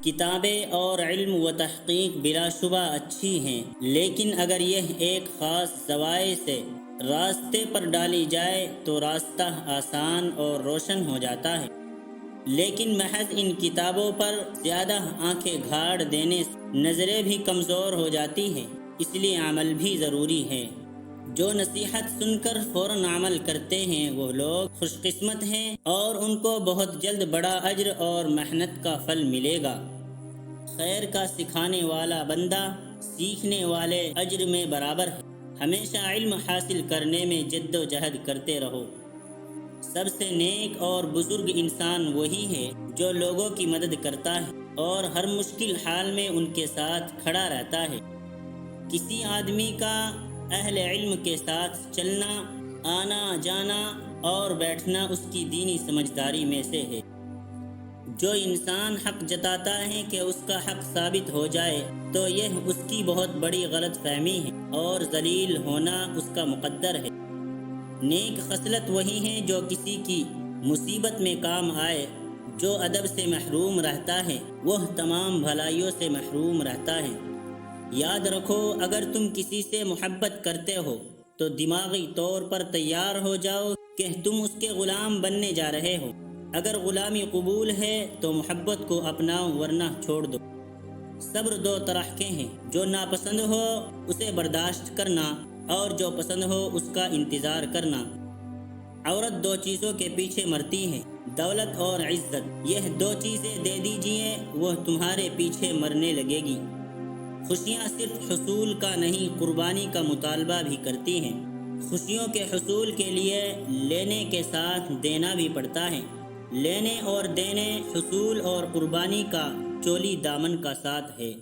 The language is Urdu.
کتابیں اور علم و تحقیق بلا شبہ اچھی ہیں، لیکن اگر یہ ایک خاص زاویے سے راستے پر ڈالی جائے تو راستہ آسان اور روشن ہو جاتا ہے، لیکن محض ان کتابوں پر زیادہ آنکھیں گھاڑ دینے سے نظریں بھی کمزور ہو جاتی ہیں، اس لیے عمل بھی ضروری ہے۔ جو نصیحت سن کر فوراً عمل کرتے ہیں وہ لوگ خوش قسمت ہیں اور ان کو بہت جلد بڑا اجر اور محنت کا پھل ملے گا۔ خیر کا سکھانے والا بندہ سیکھنے والے اجر میں برابر ہے۔ ہمیشہ علم حاصل کرنے میں جد و جہد کرتے رہو۔ سب سے نیک اور بزرگ انسان وہی ہے جو لوگوں کی مدد کرتا ہے اور ہر مشکل حال میں ان کے ساتھ کھڑا رہتا ہے۔ کسی آدمی کا اہل علم کے ساتھ چلنا، آنا جانا اور بیٹھنا اس کی دینی سمجھداری میں سے ہے۔ جو انسان حق جتاتا ہے کہ اس کا حق ثابت ہو جائے تو یہ اس کی بہت بڑی غلط فہمی ہے اور ذلیل ہونا اس کا مقدر ہے۔ نیک خصلت وہی ہے جو کسی کی مصیبت میں کام آئے۔ جو ادب سے محروم رہتا ہے وہ تمام بھلائیوں سے محروم رہتا ہے۔ یاد رکھو، اگر تم کسی سے محبت کرتے ہو تو دماغی طور پر تیار ہو جاؤ کہ تم اس کے غلام بننے جا رہے ہو۔ اگر غلامی قبول ہے تو محبت کو اپناؤ، ورنہ چھوڑ دو۔ صبر دو طرح کے ہیں، جو ناپسند ہو اسے برداشت کرنا اور جو پسند ہو اس کا انتظار کرنا۔ عورت دو چیزوں کے پیچھے مرتی ہے، دولت اور عزت۔ یہ دو چیزیں دے دیجئے، وہ تمہارے پیچھے مرنے لگے گی۔ خوشیاں صرف حصول کا نہیں، قربانی کا مطالبہ بھی کرتی ہیں۔ خوشیوں کے حصول کے لیے لینے کے ساتھ دینا بھی پڑتا ہے۔ لینے اور دینے، حصول اور قربانی کا چولی دامن کا ساتھ ہے۔